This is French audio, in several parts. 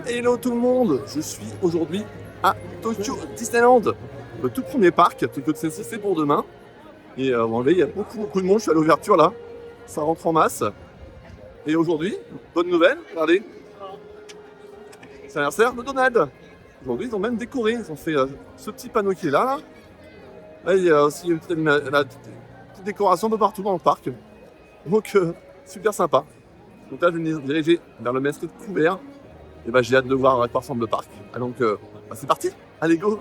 Hello tout le monde, je suis aujourd'hui à Tokyo Disneyland, le tout premier parc. Tokyo Disneyland c'est pour demain. Et il y a beaucoup de monde, je suis à l'ouverture là, ça rentre en masse. Et aujourd'hui, bonne nouvelle, regardez, c'est l'anniversaire de Donald. Aujourd'hui ils ont même décoré, ils ont fait ce petit panneau qui est là. Là il y a aussi une petite décoration de partout dans le parc. Donc super sympa. Donc là je vais me diriger vers le Main Street couvert. Et j'ai hâte de voir à quoi ressemble le parc. Donc c'est parti, allez go.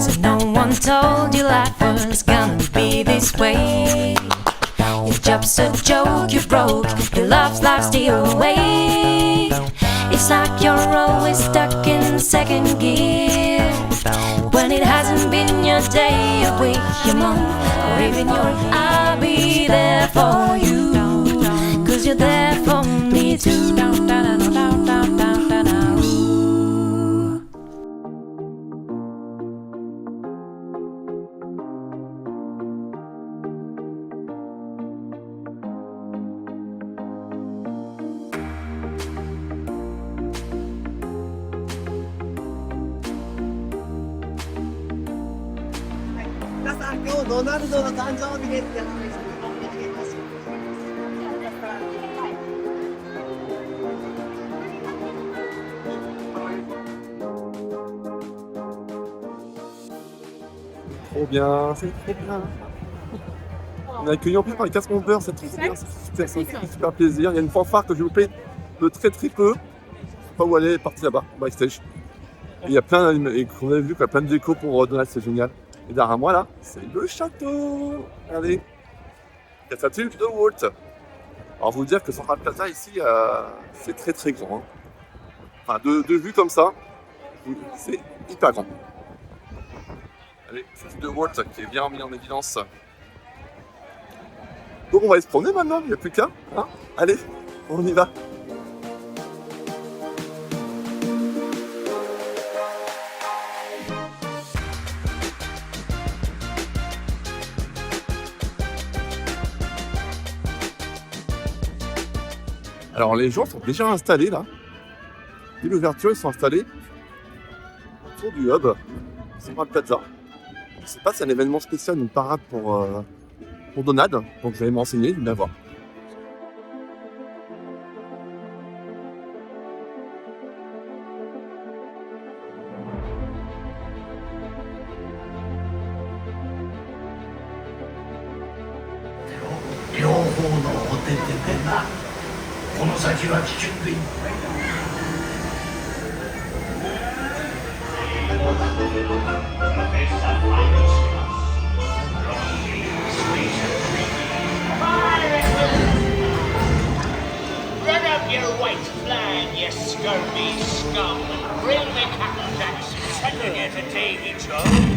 So no one told you life was gonna be this way. Your job's a joke, you broke, your love's the away. It's like you're always stuck in second gear, when it hasn't been your day, you're with your mom, or even your I'll be there for you, cause you're there for me too. Trop bien, c'est trop bien. On est accueilli en plus par les casse monteurs, c'est trop bien, c'est super plaisir. Il y a une fanfare que je vous paye de très peu. Je sais pas où elle est partie là-bas, backstage. Et il y a plein, et on a vu qu'il y a plein de déco pour Donald, c'est génial. Et derrière moi là, c'est le château. Regardez, la statue de Walt. Alors vous dire que Central Plaza ici, c'est très grand. Hein. Enfin, de vue comme ça, c'est hyper grand. Allez, statue de Walt qui est bien mis en évidence. Donc on va aller se promener maintenant, il n'y a plus qu'à. Hein. Allez, on y va. Alors les gens sont déjà installés là. Dès l'ouverture, ils sont installés autour du hub Central Plaza. Je ne sais pas si c'est un événement spécial, une parade pour Donald. Donc je vais me renseigner, je vais bien voir. Run up your white flag, you scurvy scum, and bring me Captain Jackson, sending you to Davy Jones.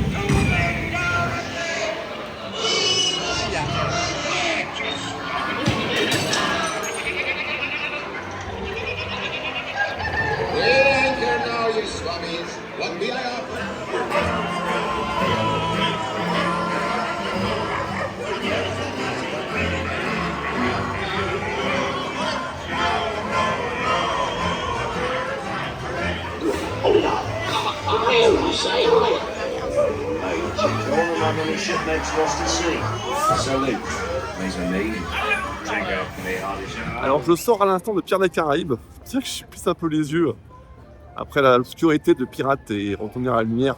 One be I offer. Alors je sors à l'instant de Pirates des Caraïbes, c'est vrai que je pisse un peu les yeux. Après l'obscurité de Pirates et retourner à la lumière,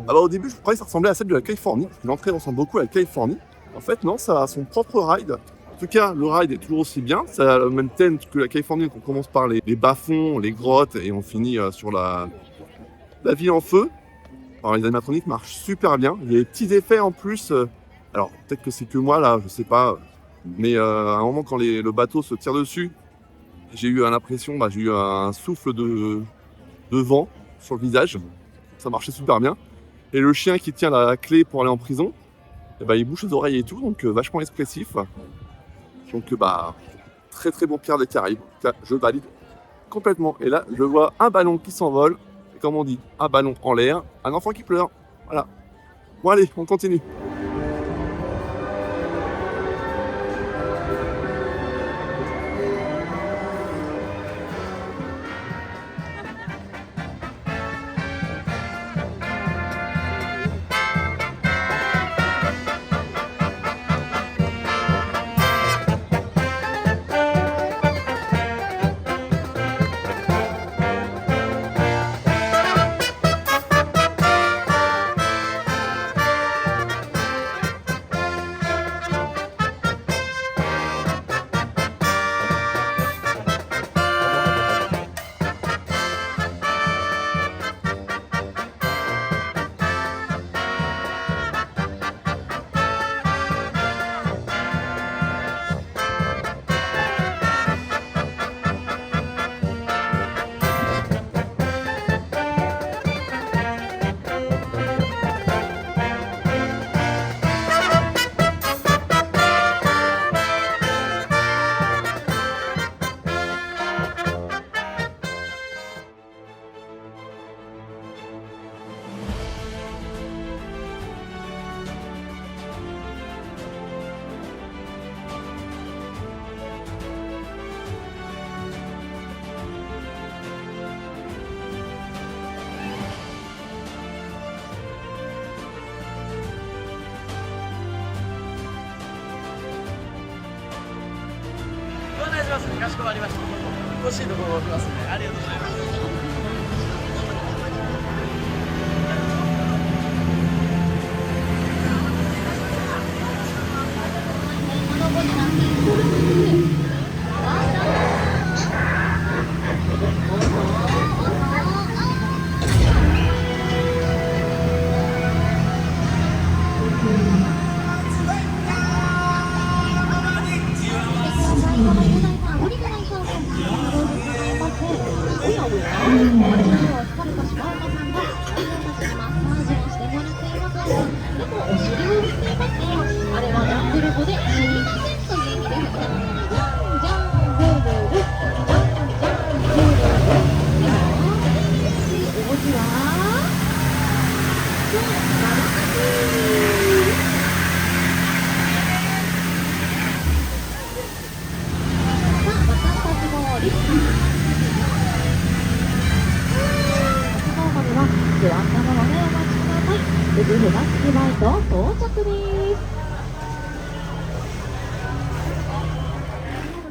au début je croyais que ça ressemblait à celle de la Californie, l'entrée ressemble beaucoup à la Californie. En fait non, ça a son propre ride. En tout cas, le ride est toujours aussi bien, ça a le même thème que la Californie, donc on commence par les bas-fonds, les grottes et on finit sur la ville en feu. Alors les animatroniques marchent super bien, il y a des petits effets en plus, alors peut-être que c'est que moi là, je sais pas, mais à un moment quand le bateau se tire dessus, j'ai eu l'impression, j'ai eu un souffle de vent sur le visage, ça marchait super bien. Et le chien qui tient la clé pour aller en prison, il bouge les oreilles et tout, donc vachement expressif. Donc très bon Pirates des Caraïbes, je valide complètement. Et là, je vois un ballon qui s'envole, et comme on dit, un ballon en l'air, un enfant qui pleure. Voilà. Bon allez, on continue. します。かしこまりました。欲しいところ置きますね。ありがとうございます。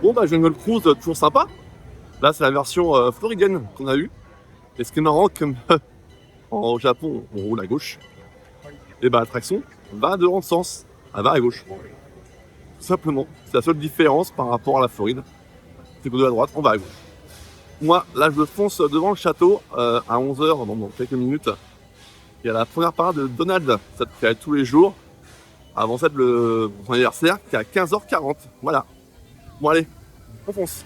Bon bah Jungle Cruise, toujours sympa. Là c'est la version floridienne qu'on a eue. Et ce qui est marrant, comme au Japon on roule à gauche, et bah l'attraction va de l'autre sens, elle va à gauche. Tout simplement, c'est la seule différence par rapport à la Floride. C'est que de la droite, on va à gauche. Moi, là je fonce devant le château à 11h, dans quelques minutes. Il y a la première parade de Donald, ça qui arrive tous les jours. Avant ça, son anniversaire qui est à 15h40. Voilà. Bon allez, on fonce.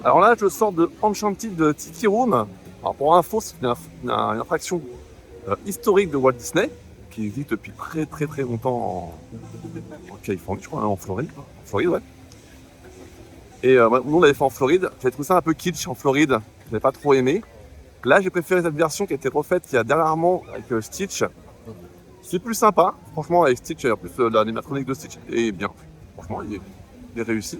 Alors là, je sors de Enchanted Tiki Room. Alors pour info, c'est une attraction historique de Walt Disney qui existe depuis très longtemps en Californie, je crois, en Floride. En Floride, ouais. Et nous, on l'avait fait en Floride. J'avais trouvé ça un peu kitsch en Floride. Je n'avais pas trop aimé. Là, j'ai préféré cette version qui a été refaite il y a dernièrement avec Stitch. C'est plus sympa. Franchement, avec Stitch, en plus, l'animatronique de Stitch est bien. Franchement, il est réussi.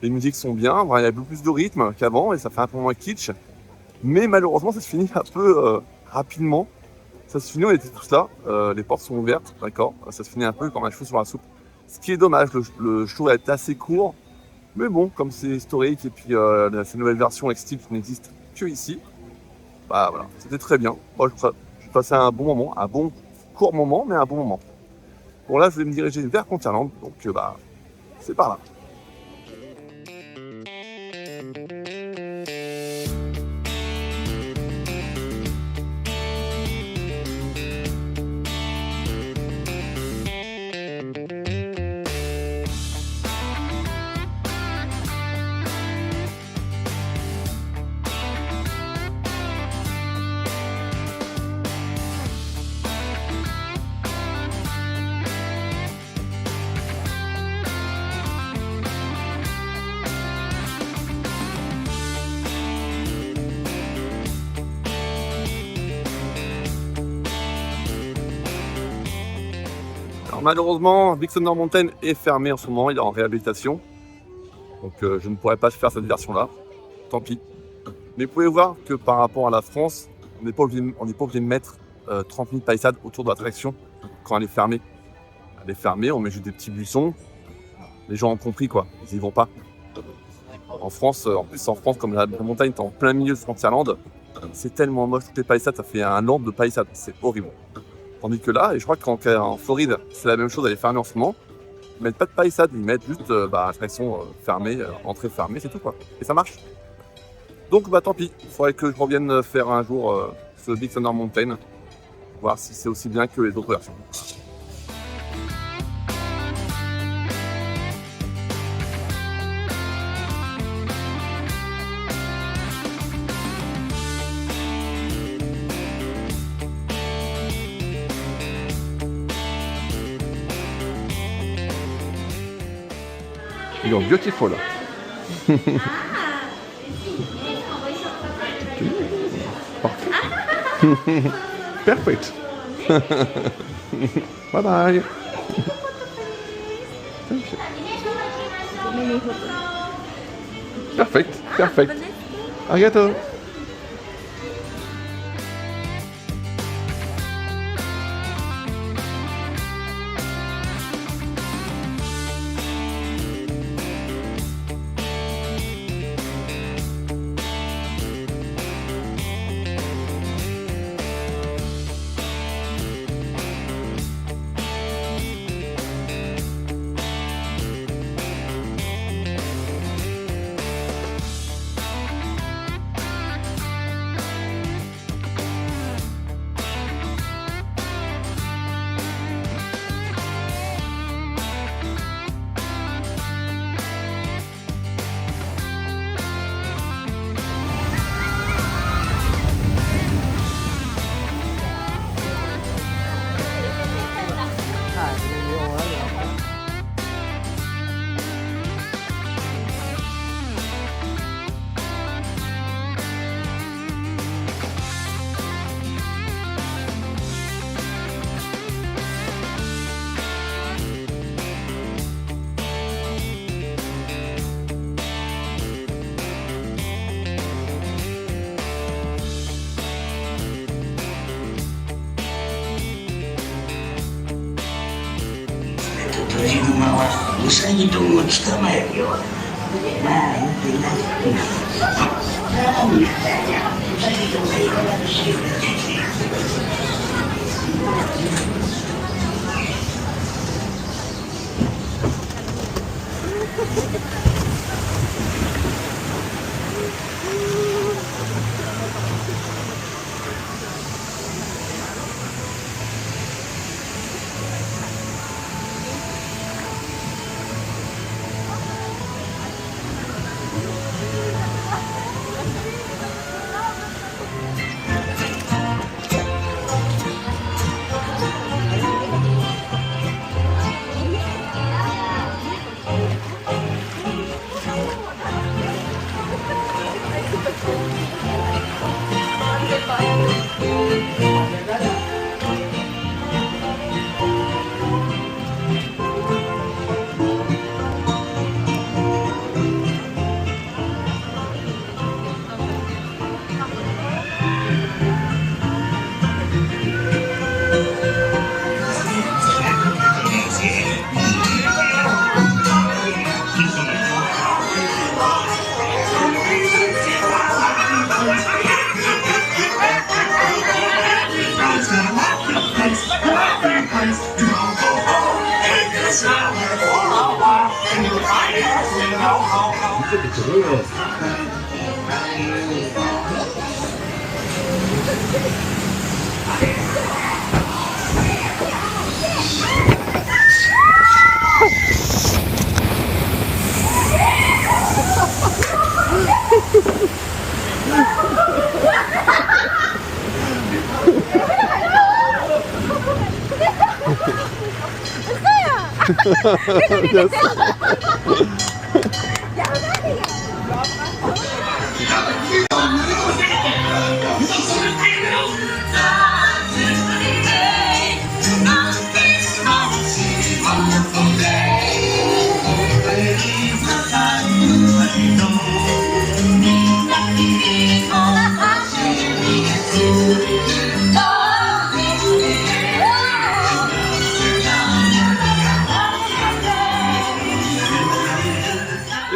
Les musiques sont bien, il y a beaucoup plus de rythme qu'avant et ça fait un peu moins kitsch. Mais malheureusement, ça se finit un peu rapidement. Ça se finit, on était tous là, les portes sont ouvertes, d'accord. Ça se finit un peu comme un cheveu sur la soupe. Ce qui est dommage, le show est assez court. Mais bon, comme c'est historique et puis cette nouvelle version avec Stitch n'existe que ici, Bah voilà, c'était très bien. Moi, je passais un bon moment, un bon court moment, mais un bon moment. Bon là, je vais me diriger vers Conterland, donc bah, c'est par là. Alors malheureusement, Big Thunder Mountain est fermé en ce moment, il est en réhabilitation. Donc je ne pourrais pas faire cette version-là. Tant pis. Mais vous pouvez voir que par rapport à la France, on n'est pas obligé de mettre 30 000 palissades autour de l'attraction quand elle est fermée. Elle est fermée, on met juste des petits buissons. Les gens ont compris quoi, ils y vont pas. En France, comme la montagne est en plein milieu de Frontierland, c'est tellement moche, toutes les palissades, ça fait un land de palissades, c'est horrible. Tandis que là, et je crois qu'en Floride, c'est la même chose, elle est fermée en ce moment. Ils mettent pas de palissade, ils mettent juste attraction fermée, entrée fermée, c'est tout quoi. Et ça marche. Donc bah tant pis, il faudrait que je revienne faire un jour ce Big Thunder Mountain, voir si c'est aussi bien que les autres versions. You're beautiful. Perfect. Bye bye. Thank you. Perfect. Perfect. Arigato.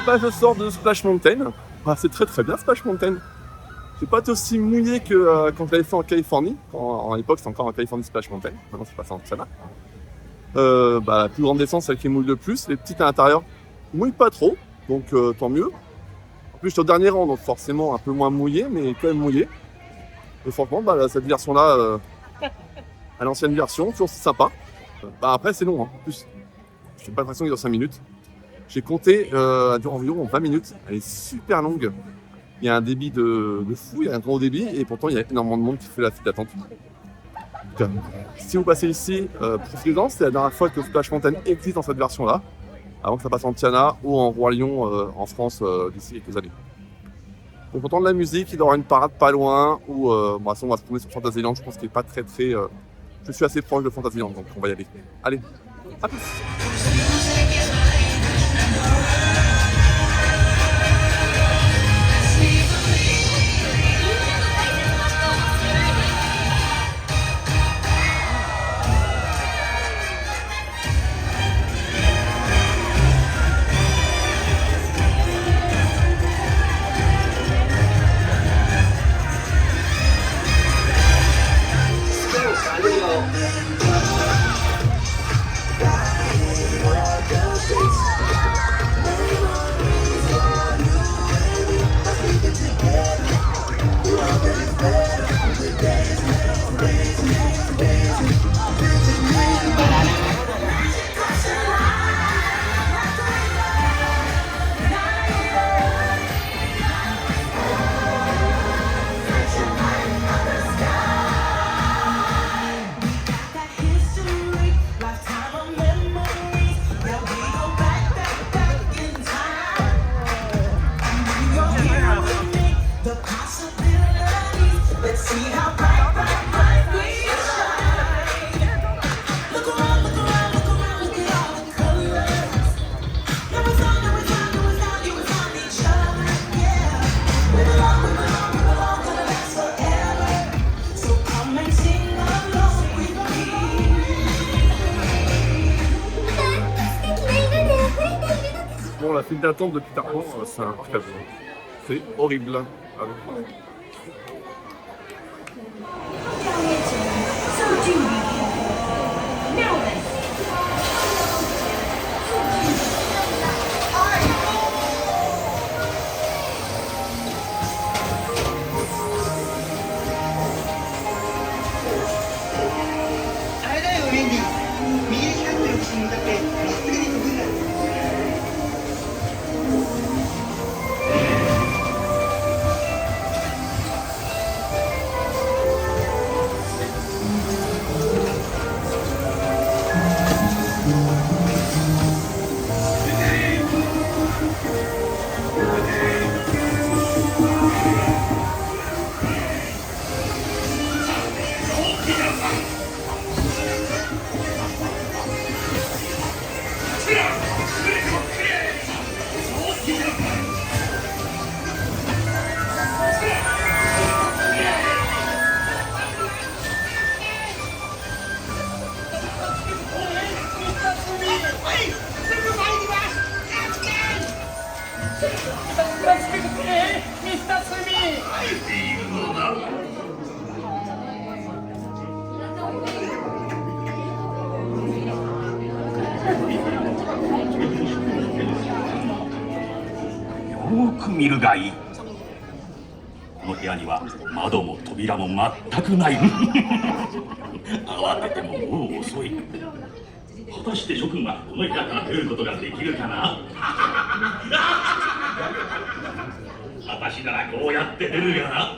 Et bah je sors de Splash Mountain. Ah, c'est très très bien Splash Mountain. J'ai pas été aussi mouillé que quand je l'avais fait en Californie. À l'époque c'était encore en Californie Splash Mountain. Maintenant c'est passé en Montana. La plus grande descente, celle qui mouille le plus. Les petites à l'intérieur mouillent pas trop, donc tant mieux. En plus j'étais au dernier rang, donc forcément un peu moins mouillé, mais quand même mouillé. Et franchement, cette version-là, à l'ancienne version, toujours sympa. Après c'est long, hein. En plus, j'ai pas l'impression qu'il dure 5 minutes. J'ai compté, elle dure environ 20 minutes. Elle est super longue. Il y a un débit de fou, il y a un gros débit, et pourtant il y a énormément de monde qui fait la file d'attente. Donc, si vous passez ici, profitez-en. C'est la dernière fois que Splash Mountain existe dans cette version-là, avant que ça passe en Tiana ou en Roi Lion en France d'ici quelques années. Donc, on entend de la musique, il y aura une parade pas loin, où on va se retrouver sur Fantasyland. Je pense qu'il n'est pas très. Je suis assez proche de Fantasyland, donc on va y aller. Allez, à plus! Bon, la file d'attente de Peter Pan, c'est un crève. C'est horrible. く見るがいい。この部屋には窓も扉も全くない。慌ててももう遅い。果たして諸君はこの部屋から出ることができるかな。私ならこうやって出るがな。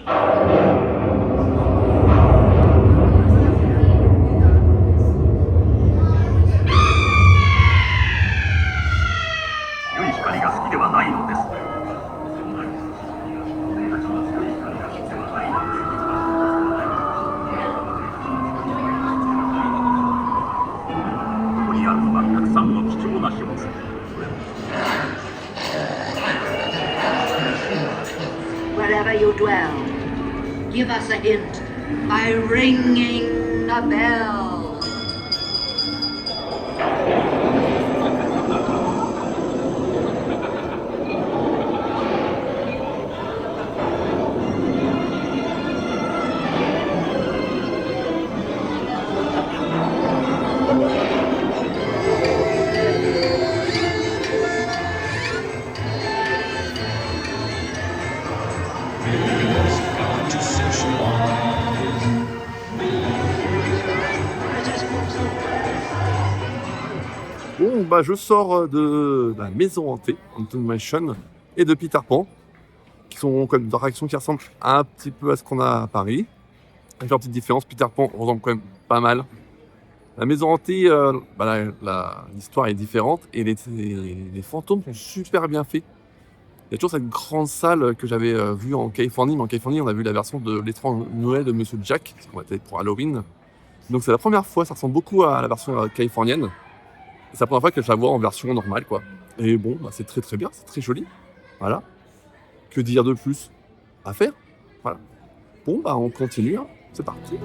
良い光が好きではないのです。ここにあるのはたくさんの貴重な書物。Wherever you dwell, give us a hint by ringing a bell. Bon, bah, je sors de la maison hantée, Haunted Mansion, et de Peter Pan, qui sont comme des attractions qui ressemblent un petit peu à ce qu'on a à Paris. Avec leur petite différence, Peter Pan ressemble quand même pas mal. La maison hantée, l'histoire est différente et les fantômes sont super bien faits. Il y a toujours cette grande salle que j'avais vue en Californie, mais en Californie, on a vu la version de l'étrange Noël de Monsieur Jack, parce qu'on était pour Halloween. Donc c'est la première fois, ça ressemble beaucoup à la version californienne. C'est la première fois que je la vois en version normale, quoi. Et bon, bah, c'est très très bien, c'est très joli. Voilà. Que dire de plus à faire? Voilà. Bon, bah on continue, hein. C'est parti.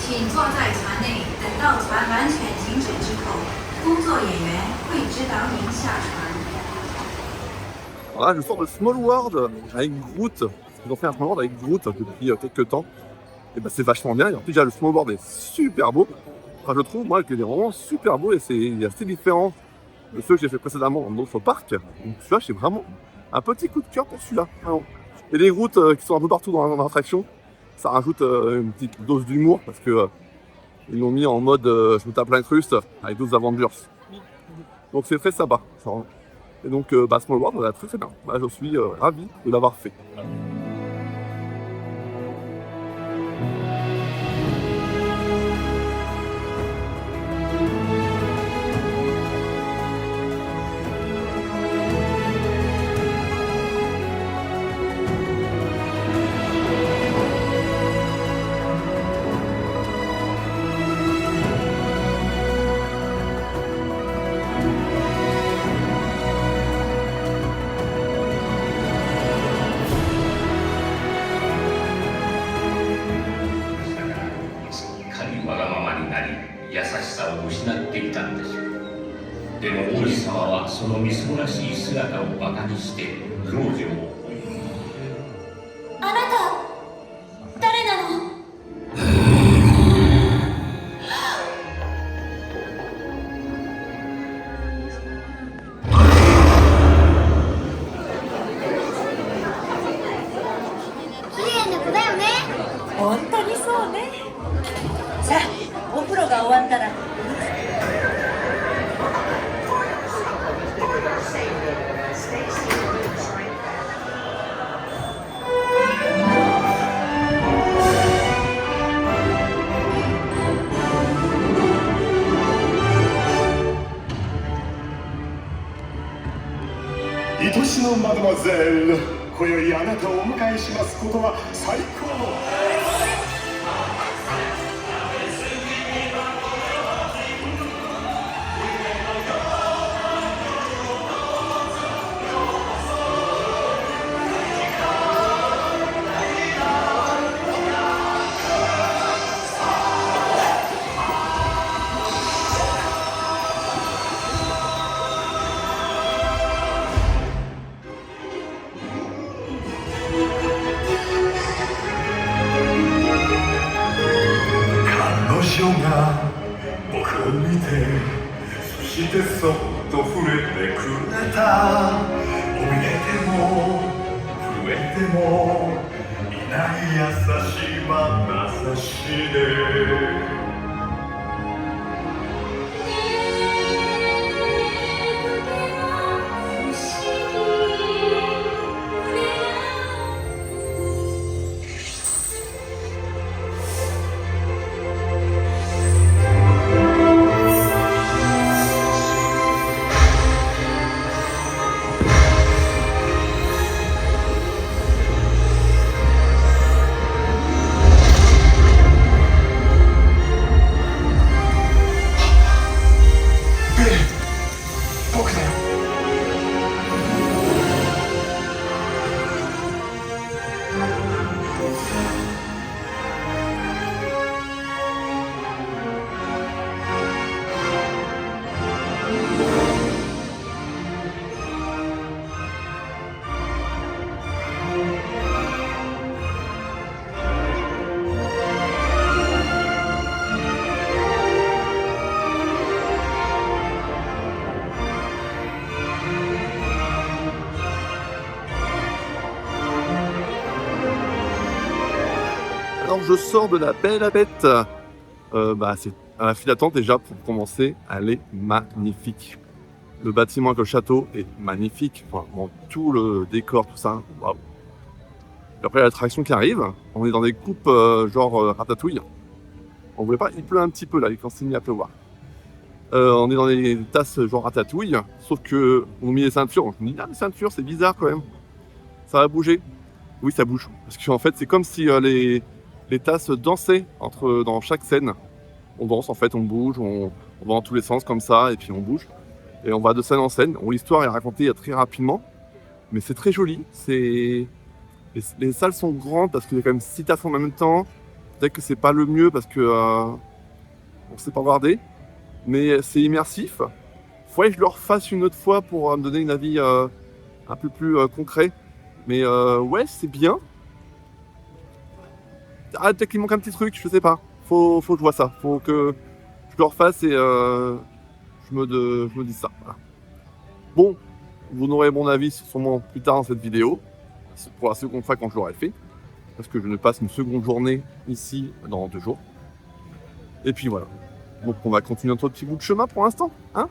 请坐在船内，等到船完全停止之后，工作演员会指导您下船。 Alors là, je sors de Small World avec Groot. Ils ont fait un Small World avec Groot depuis quelques temps. Et ben c'est vachement bien. Et en plus, déjà, le Small World est super beau. Enfin, je trouve, moi, qu'il est vraiment super beau et c'est assez différent de ceux que j'ai fait précédemment dans d'autres parcs. Donc celui-là, j'ai vraiment un petit coup de cœur pour celui-là. Vraiment. Et les Groot qui sont un peu partout dans l'attraction, ça rajoute une petite dose d'humour parce que ils l'ont mis en mode je me tape l'incruste avec d'autres Avengers. Donc c'est très sympa. Et donc, Small World, voilà, très bien. Je suis ravi de l'avoir fait.でも王子様はそのみすぼらしい姿をバカにして老女をあなた誰なの？綺麗な子だよね。本当にそうね。さあ、お風呂が終わったら。 愛しのマドモゼル、今宵あなたをお迎えしますことは最高の。 僕を見て、そしてそっと触れてくれた。怯えても震えてもいない優しい眼差しで。 Alors je sors de la Belle et la Bête. C'est à la file d'attente déjà pour commencer. Elle est magnifique. Le bâtiment avec le château est magnifique. Enfin, bon, tout le décor, tout ça. Waouh. Après l'attraction qui arrive, on est dans des coupes genre ratatouille. On voulait pas, il pleut un petit peu là quand c'est mis à pleuvoir. On est dans des tasses genre ratatouille, sauf que on a mis les ceintures. Je me dis les ceintures c'est bizarre quand même. Ça va bouger. Oui ça bouge. Parce qu'en fait c'est comme si les tasses dansaient dans chaque scène. On danse en fait, on bouge, on va dans tous les sens comme ça et puis on bouge. Et on va de scène en scène. Bon, l'histoire est racontée très rapidement, mais c'est très joli. Les salles sont grandes parce qu'il y a quand même 6 tasses en même temps. Peut-être que c'est pas le mieux parce que on sait pas regarder, mais c'est immersif. Faudrait que je le refasse une autre fois pour me donner un avis un peu plus concret. Mais ouais, c'est bien. Ah, peut-être qu'il manque un petit truc, je sais pas. Faut que je vois ça. Faut que je le refasse et je me dis ça. Voilà. Bon, vous aurez mon avis sûrement plus tard dans cette vidéo. C'est pour la seconde fois quand je l'aurai fait. Parce que je ne passe une seconde journée ici dans 2 jours. Et puis voilà. Donc on va continuer notre petit bout de chemin pour l'instant, hein.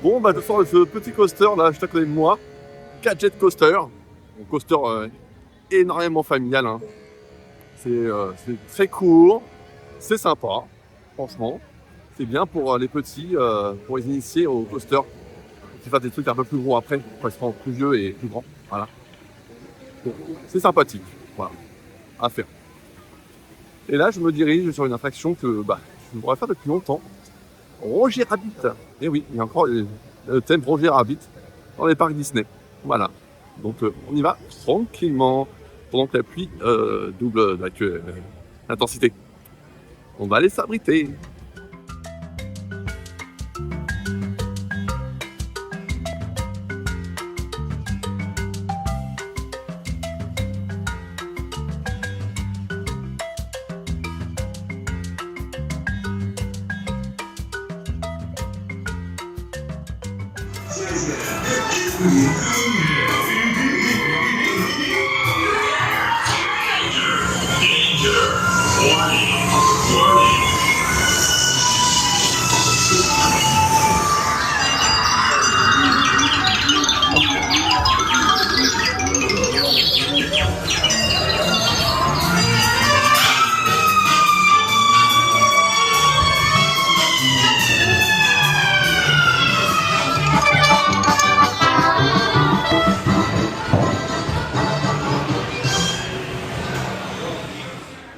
Bon, bah, je sors de ce petit coaster là, juste à côté de moi. Gadget Coaster. Un coaster énormément familial. Hein. C'est très court, c'est sympa, franchement. C'est bien pour les petits, pour les initier au coaster. Qui fassent des trucs un peu plus gros après, quand ils seront plus vieux et plus grands. Voilà. Bon, c'est sympathique, voilà, à faire. Et là, je me dirige sur une attraction que je voudrais faire depuis longtemps. Roger Rabbit. Et oui, il y a encore le thème Roger Rabbit dans les parcs Disney. Voilà. Donc on y va tranquillement pendant que la pluie double l'intensité. On va aller s'abriter.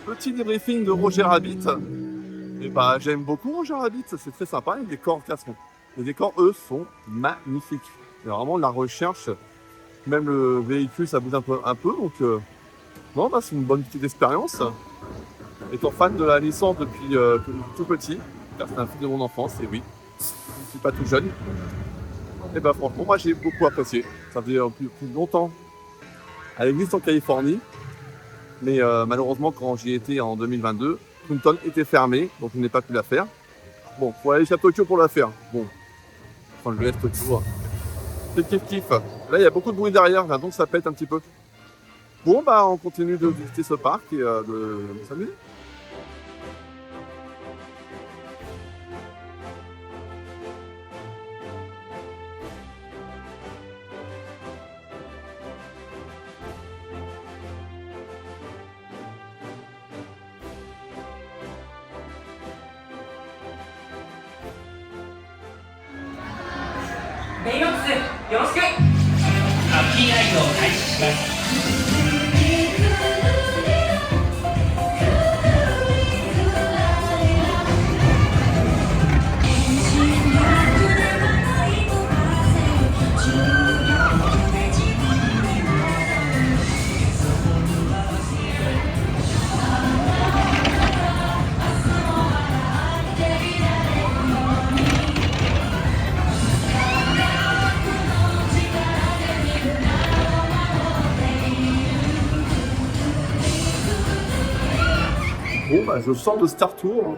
Petit débriefing de Roger Rabbit. Et j'aime beaucoup Roger Rabbit, c'est très sympa. Les décors, les décors, eux, sont magnifiques. C'est vraiment de la recherche. Même le véhicule, ça bouge un peu. Donc, c'est une bonne petite expérience. Étant fan de la licence depuis tout petit, car c'est un film de mon enfance, et oui, je ne suis pas tout jeune. Et franchement, moi j'ai beaucoup apprécié. Ça faisait plus longtemps. Elle existe en Californie. Mais malheureusement, quand j'y étais en 2022, Clinton était fermé, donc je n'ai pas pu la faire. Bon, faut aller jusqu'à Tokyo pour la faire. Bon, enfin, je laisse Tokyo. C'est kiff. Là, il y a beaucoup de bruit derrière, donc ça pète un petit peu. Bon, bah, on continue de visiter ce parc et de s'amuser. Bon, bah, je sors de Star Tour,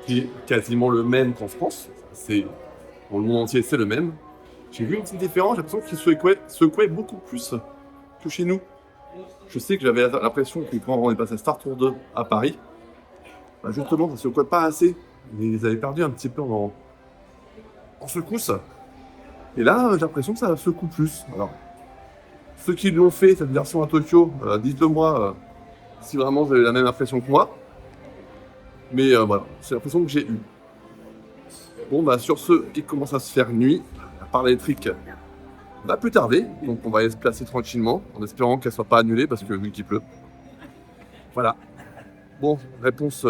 qui est quasiment le même qu'en France. Dans le monde entier, c'est le même. J'ai vu une petite différence, j'ai l'impression qu'il secouait beaucoup plus que chez nous. Je sais que j'avais l'impression que quand on est passé à Star Tour 2 à Paris, bah justement, ça ne secouait pas assez. Ils avaient perdu un petit peu en secousse. Et là, j'ai l'impression que ça secoue plus. Alors, ceux qui l'ont fait, cette version à Tokyo, dites-le moi si vraiment vous avez la même impression que moi. Mais voilà, c'est l'impression que j'ai eue. Bon, bah sur ce, il commence à se faire nuit. La part électrique va plus tarder, donc on va aller se placer tranquillement, en espérant qu'elle soit pas annulée, parce que vu qu'il pleut. Voilà. Bon, réponse...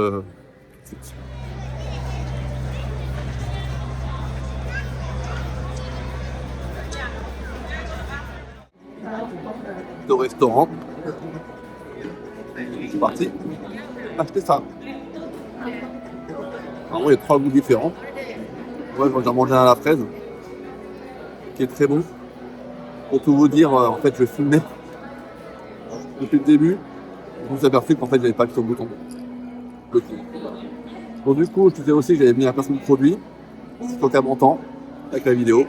au restaurant. C'est parti. Achetez ça. Alors, il y a 3 goûts différents. Moi, j'ai mangé un à la fraise, qui est très bon. Pour tout vous dire, en fait, je filmais depuis le début. Je me suis aperçu qu'en fait, j'avais pas que sur le bouton. Donc, du coup, je disais aussi que j'avais mis un placement de produit. C'est au cas montant, avec la vidéo.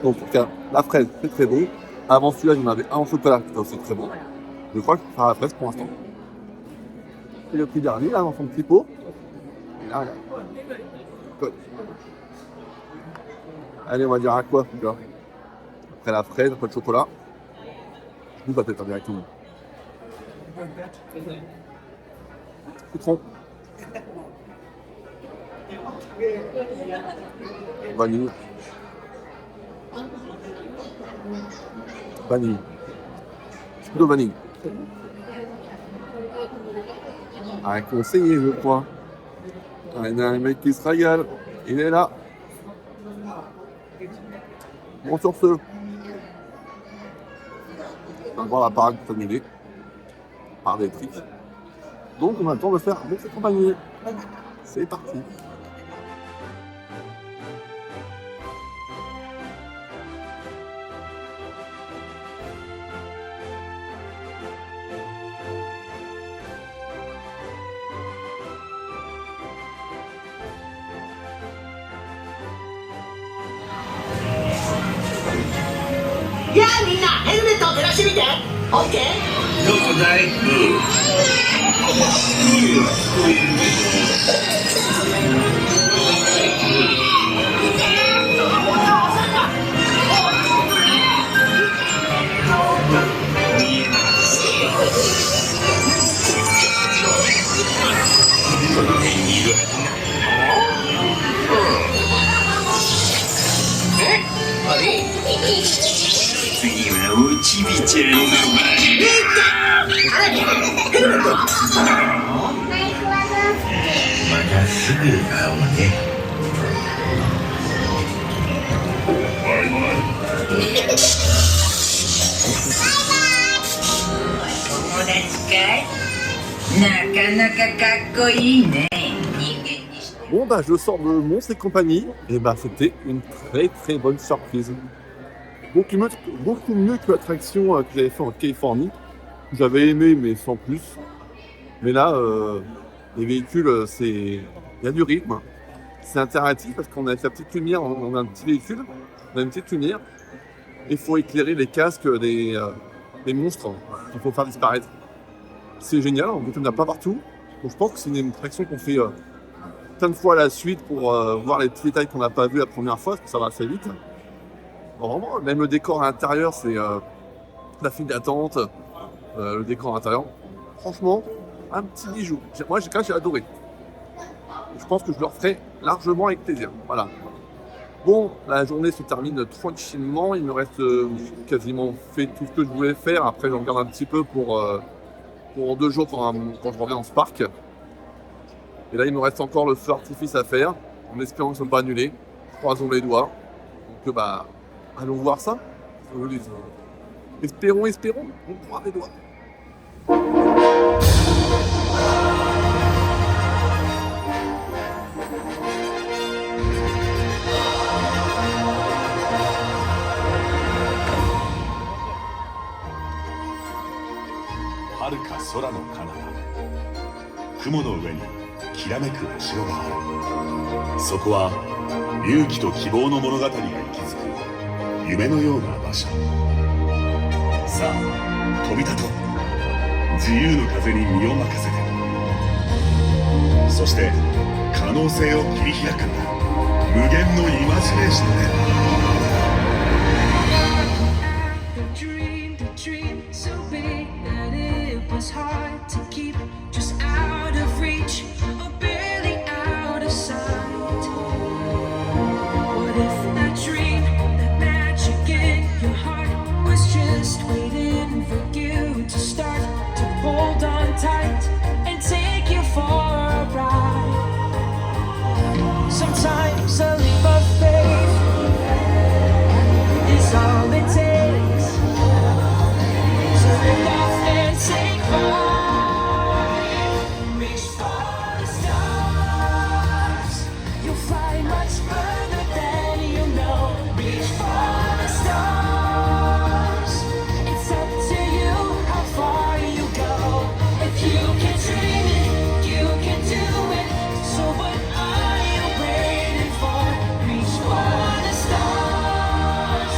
Donc, en tout cas, la fraise, c'est très bon. Avant celui-là, j'en avais un en chocolat, qui était aussi très bon. Je crois que ce sera la fraise pour l'instant. Et le petit dernier, là, dans son petit pot. Et là, Good. Allez, on va dire à quoi, là. Après la fraise, après le chocolat. Nous, va peut-être directement. Citron. Vanille. Vanille. C'est plutôt vanille. Un conseiller, je crois. Il y a un mec qui se régale. Il est là. Bon, sur ce, on va voir la parade annulée par des tricks. Donc, on a le temps de faire avec cette compagnie. C'est parti. Bon bah je sors de Monstres et compagnie et bah c'était une très très bonne surprise. Beaucoup mieux que l'attraction que j'avais fait en Californie. J'avais aimé mais sans plus. Mais là les véhicules il y a du rythme. C'est interactif parce qu'on a sa petite lumière, on a un petit véhicule, on a une petite lumière. Il faut éclairer les casques des des monstres qu'il faut faire disparaître. C'est génial, en fait, il n'y en a pas partout. Donc je pense que c'est une attraction qu'on fait plein de fois à la suite pour voir les petits détails qu'on n'a pas vus la première fois, parce que ça va assez vite. Bon, vraiment, même le décor à l'intérieur, c'est la file d'attente, le décor à l'intérieur. Franchement, un petit bijou. Moi, j'ai adoré. Je pense que je le referai largement avec plaisir. Voilà. Bon, la journée se termine tranquillement. Il me reste quasiment fait tout ce que je voulais faire. Après, j'en garde un petit peu pour 2 jours quand je reviens dans ce parc. Et là, il me reste encore le feu artifice à faire, en espérant qu'ils ne sont pas annulés. Croisons les doigts. Donc, allons voir ça. Espérons, on croise les doigts. 遥か空の彼方、雲の上にきらめくお城がある。そこは勇気と希望の物語が息づく夢のような場所。さあ飛び立とう。自由の風に身を任せて、そして可能性を切り開くんだ。無限のイマジネーションで。It's hard to keep, just out of reach, or barely out of sight. What if that dream, that magic in your heart, was just waiting for you to start to hold on tight and take you for a ride? Sometimes a leap of faith is all it takes. So lift off and take flight. Reach for the stars. You'll fly much further than you know. Reach for the stars. It's up to you how far you go. If you can dream it, you can do it. So what are you waiting for? Reach for the stars.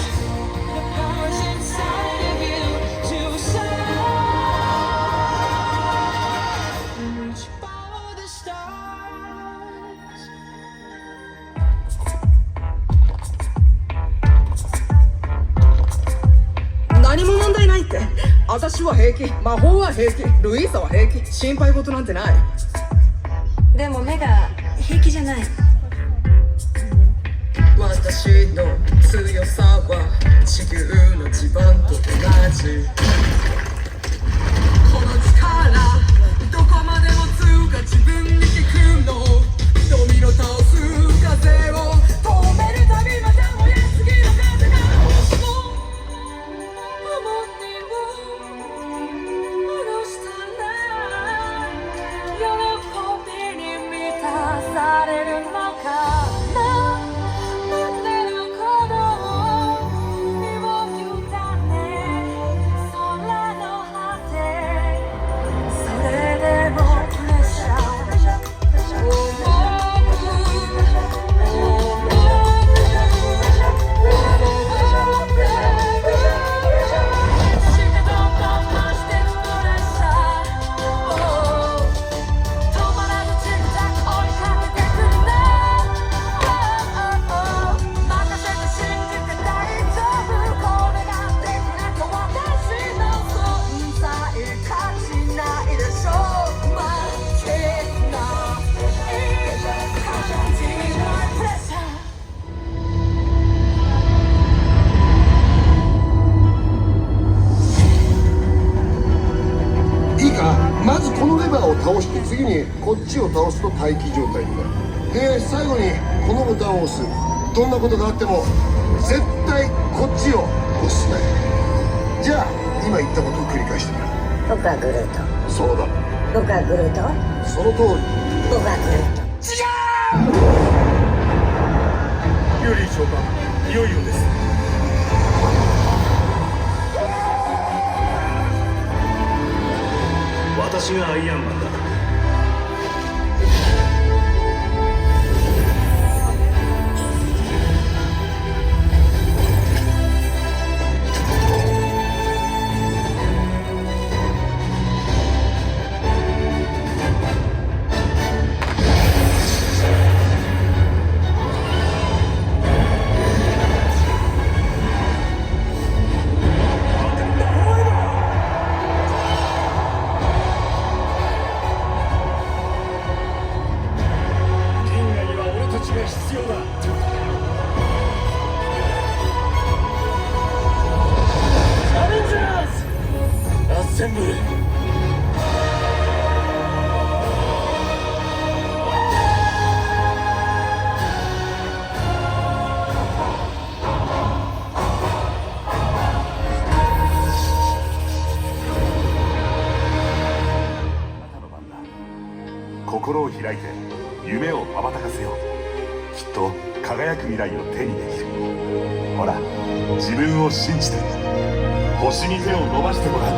The power's inside of you to soar. Reach for the stars. 何も問題ないって。私は平気、魔法は平気、ルイーサは平気、心配事なんてない。でも目が平気じゃない。私の強さは地球の地盤と同じ。この力どこまでも通過自分に聞くの。ドミノ倒す風を止めるたびまた燃え次の風が私の重荷を下ろしたら喜びに満たされるのかな。待ってることを身を委ね空の果て。それでもプレッシャーまずこのレバーを倒して次にこっちを倒すと待機状態になる。で最後にこのボタンを押す。どんなことがあっても絶対こっちを押すね。じゃあ今言ったことを繰り返してみよう。僕はグルート。そうだ。僕はグルート。その通り。僕はグルート。違う。ユーリー長官、いよいよです。私がアイアンマンだ。心を開いて夢を羽ばたかせよう。きっと輝く未来を手にできる。ほら、自分を信じて星に手を伸ばしてごらん。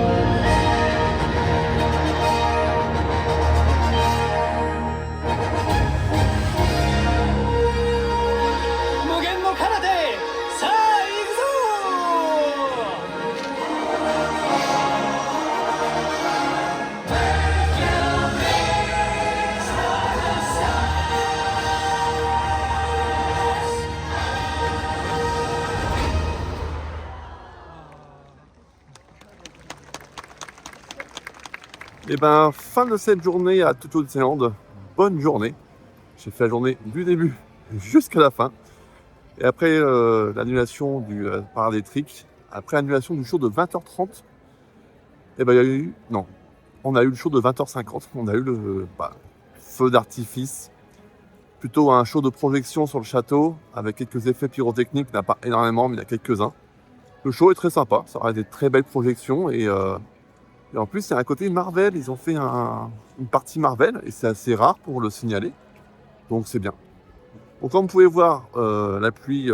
無限の彼方へさあ行くぞ。Et ben, fin de cette journée à Tokyo Disneyland. Bonne journée. J'ai fait la journée du début jusqu'à la fin. Et après l'annulation du parade électrique, après l'annulation du show de 20h30, et ben il y a eu... Non, on a eu le show de 20h50. On a eu le feu d'artifice. Plutôt un show de projection sur le château, avec quelques effets pyrotechniques. Il n'y en a pas énormément, mais il y en a quelques-uns. Le show est très sympa. Ça aura des très belles projections. Et en plus, il y a un côté Marvel. Ils ont fait une partie Marvel. Et c'est assez rare pour le signaler. Donc c'est bien. Donc comme vous pouvez voir, la pluie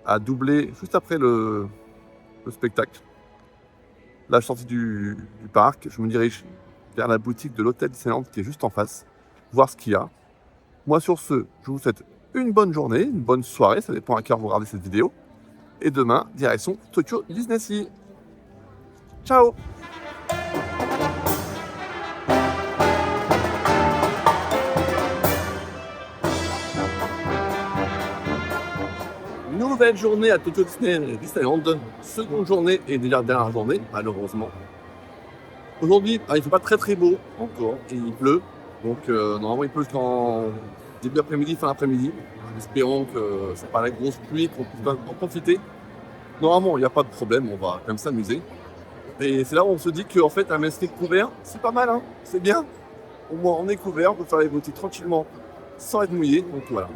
a doublé juste après le spectacle. Là, je suis sorti du parc. Je me dirige vers la boutique de l'hôtel Disneyland qui est juste en face. Voir ce qu'il y a. Moi, sur ce, je vous souhaite une bonne journée, une bonne soirée. Ça dépend à quelle heure vous regardez cette vidéo. Et demain, direction Tokyo Disney. Ciao! Nouvelle journée à Tokyo Disneyland. Seconde journée et déjà dernière journée, malheureusement. Aujourd'hui, il ne fait pas très beau encore et il pleut. Donc normalement il pleut qu'en début après-midi, fin d'après-midi. Espérons que c'est pas la grosse pluie, qu'on puisse en profiter. Normalement, il n'y a pas de problème, on va quand même s'amuser. Et c'est là où on se dit qu'en fait, un masque couvert, c'est pas mal, hein, c'est bien. Au moins, on est couvert, on peut faire les boutiques tranquillement, sans être mouillé, donc voilà.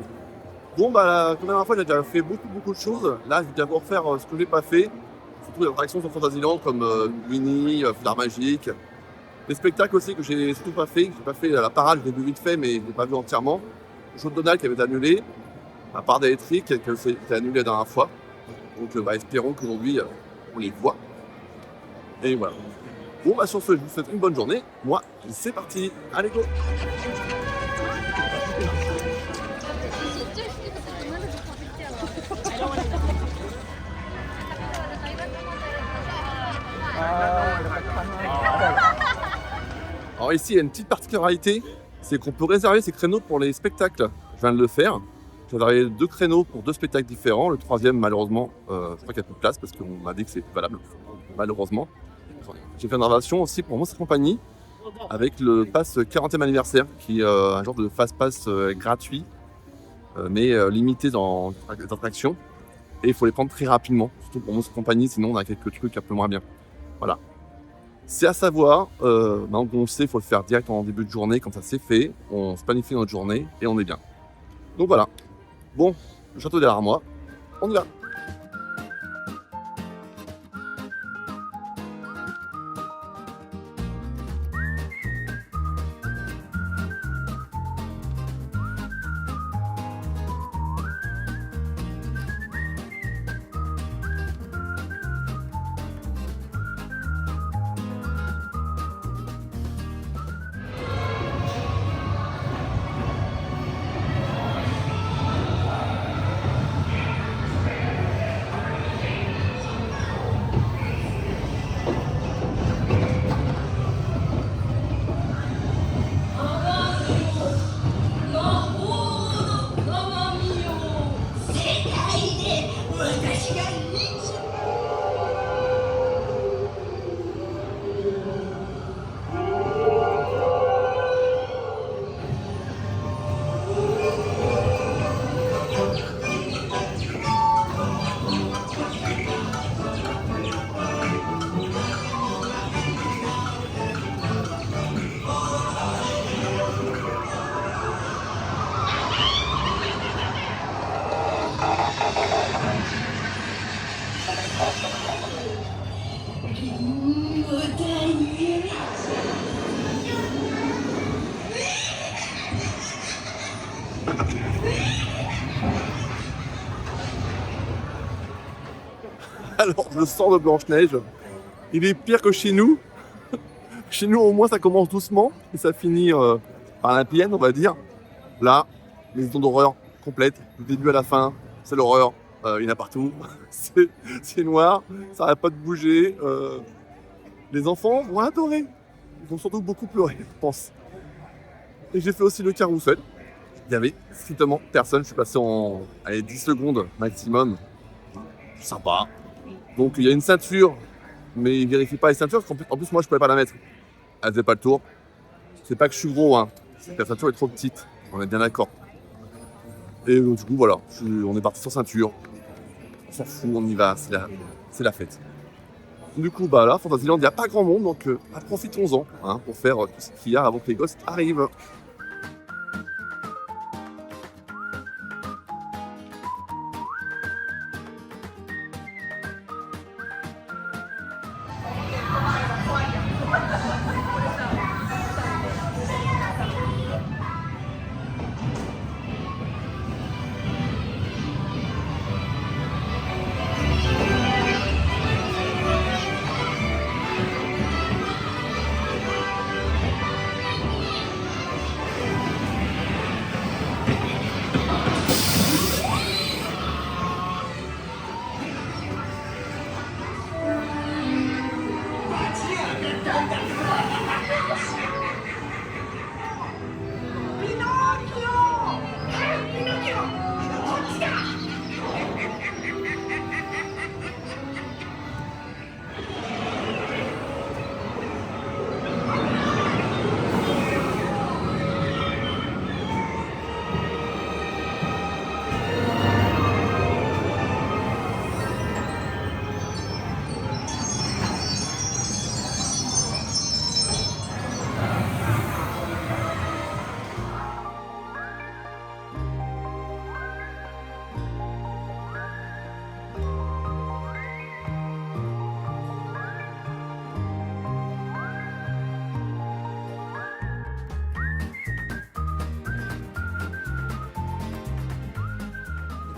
Bon, comme la dernière fois, j'ai déjà fait beaucoup de choses. Là, je vais d'abord faire ce que j'ai pas fait. Surtout les attractions sur Fantasyland, comme Winnie, Foulard Magique. Les spectacles aussi que j'ai surtout pas fait. J'ai pas fait la parade, je l'ai vu vite fait, mais je l'ai pas vu entièrement. Le show de Donald qui avait été annulé. La parade électrique qui a été annulée la dernière fois. Donc espérons qu'aujourd'hui, on les voit. Et voilà. Bon, sur ce, je vous souhaite une bonne journée. Moi, c'est parti. Allez, go! Alors ici, il y a une petite particularité, c'est qu'on peut réserver ces créneaux pour les spectacles. Je viens de le faire. J'ai réservé 2 créneaux pour 2 spectacles différents. Le troisième, malheureusement, je crois qu'il n'y a plus de place parce qu'on m'a dit que c'est valable. Malheureusement. J'ai fait une réservation aussi pour Monster Company avec le pass 40e anniversaire, qui est un genre de fast pass gratuit, mais limité dans les attractions. Et il faut les prendre très rapidement, surtout pour Monster Company, sinon on a quelques trucs un peu moins bien. Voilà. C'est à savoir, maintenant qu'on le sait, il faut le faire direct en début de journée, quand ça c'est fait, on se planifie notre journée et on est bien. Donc voilà. Bon, le château derrière moi, on y va. le sang de Blanche-Neige. Il est pire que chez nous. Chez nous, au moins, ça commence doucement et ça finit par la pienne, on va dire. Là, maison d'horreur complète, du début à la fin, c'est l'horreur. Il y en a partout. C'est noir, ça n'arrête pas de bouger. Les enfants vont adorer. Ils vont surtout beaucoup pleurer, je pense. Et j'ai fait aussi le carrousel. Il y avait strictement personne. Je suis passé en 10 secondes maximum. Sympa. Donc il y a une ceinture, mais il vérifie pas les ceintures. Parce qu'en plus, moi, je pouvais pas la mettre. Elle faisait pas le tour. C'est pas que je suis gros, hein. C'est que la ceinture est trop petite. On est bien d'accord. Et du coup, voilà. On est parti sans ceinture. On s'en fout, on y va. C'est la fête. Du coup, bah là, Fantasyland, il n'y a pas grand monde, donc profitons-en hein, pour faire tout ce qu'il y a avant que les gosses arrivent.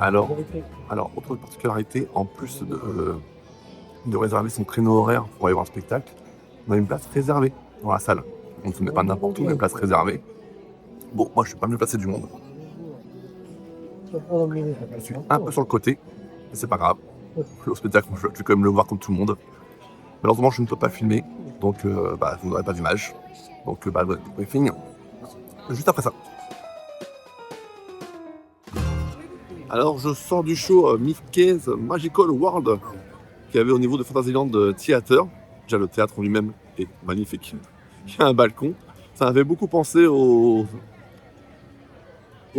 Alors, autre particularité, en plus de réserver son créneau horaire pour aller voir un spectacle, on a une place réservée dans la salle. Donc ce n'est pas n'importe où, on a une place réservée. Bon, moi je suis pas mieux placé du monde. Je suis un peu sur le côté, mais c'est pas grave. Le spectacle, je vais quand même le voir comme tout le monde. Malheureusement, je ne peux pas filmer, donc vous n'aurez pas d'image. Donc le briefing, juste après ça. Alors je sors du show Mickey's Magical World qu'il y avait au niveau de Fantasyland Theater. Déjà le théâtre en lui-même est magnifique. Il y a un balcon. Ça m'avait beaucoup pensé aux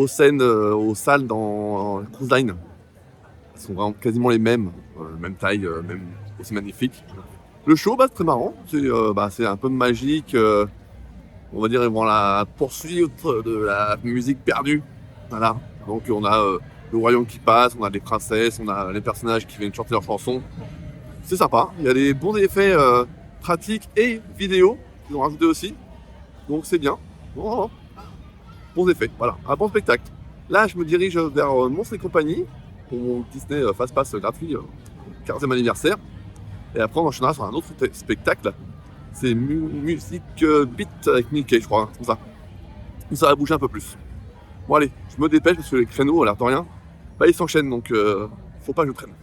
scènes, aux salles dans Cruise Line. Elles sont vraiment quasiment les mêmes, même taille, même aussi magnifique. Le show, c'est très marrant. C'est un peu magique. On va dire ils vont à la poursuite de la musique perdue. Voilà. Donc on a le royaume qui passe, on a les princesses, on a les personnages qui viennent chanter leurs chansons. C'est sympa, il y a des bons effets pratiques et vidéo qu'ils ont rajouté aussi. Donc c'est bien. Bons effets, voilà, un bon spectacle. Là, je me dirige vers Monstres et compagnie pour mon Disney Fast Pass gratuit 15e anniversaire. Et après, on enchaînera sur un autre spectacle. C'est Music Beat avec Mickey, je crois, comme ça. Et ça va bouger un peu plus. Bon allez, je me dépêche parce que les créneaux, à l'air de rien, ils s'enchaînent, donc faut pas que je traîne.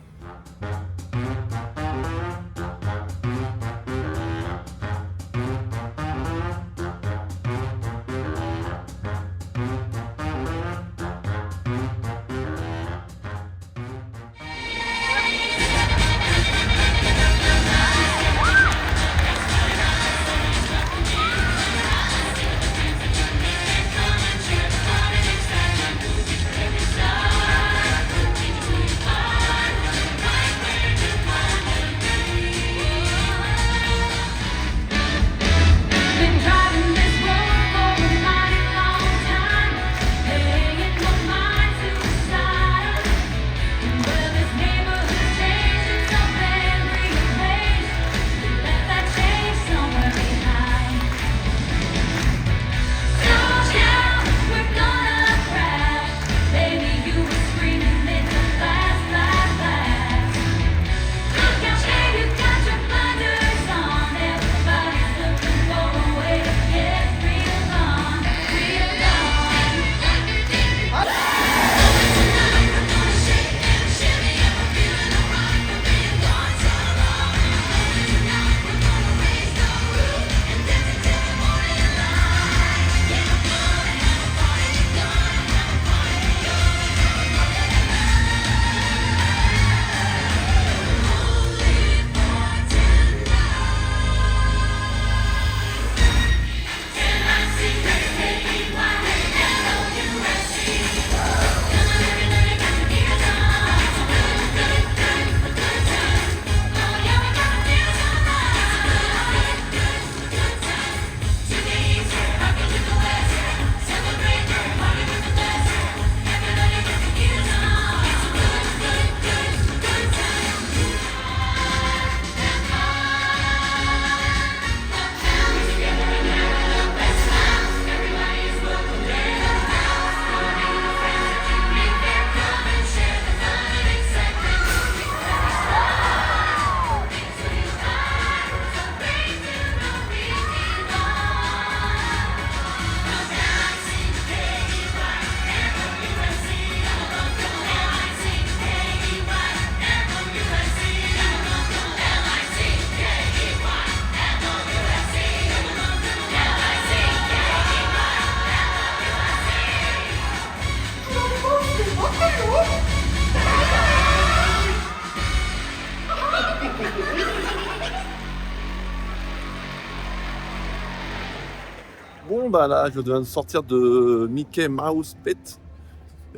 Bon, bah là, je viens de sortir de Mickey Mouse Pet.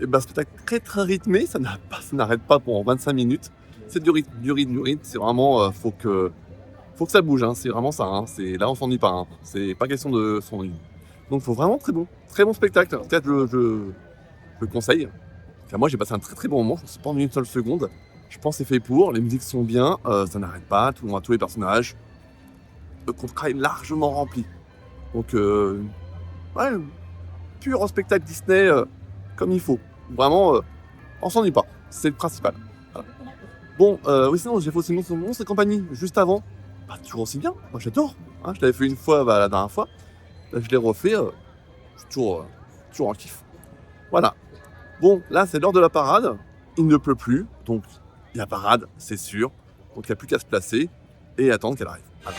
Et bah, spectacle très rythmé, ça n'arrête pas pendant 25 minutes. C'est du rythme. C'est vraiment, faut que ça bouge, hein. C'est vraiment ça, hein. Là, on s'ennuie pas, hein. C'est pas question de s'ennuyer. Donc, faut vraiment très bon spectacle. En tout cas, je le conseille. Enfin, moi, j'ai passé un très bon moment. Je ne me suis pas ennuyé une seule seconde. Je pense que c'est fait pour. Les musiques sont bien, ça n'arrête pas. Tout le monde a tous les personnages. Le contrat est largement rempli. Donc, ouais, pur spectacle Disney comme il faut. Vraiment, on s'ennuie pas. C'est le principal. Voilà. Bon, oui, sinon, j'ai fait aussi Monstres et compagnie juste avant. Bah, toujours aussi bien. Moi, j'adore. Hein, je l'avais fait une fois la dernière fois. Là, je l'ai refait. C'est toujours en kiff. Voilà. Bon, là, c'est l'heure de la parade. Il ne pleut plus. Donc, il y a parade, c'est sûr. Donc, il n'y a plus qu'à se placer et attendre qu'elle arrive. Voilà.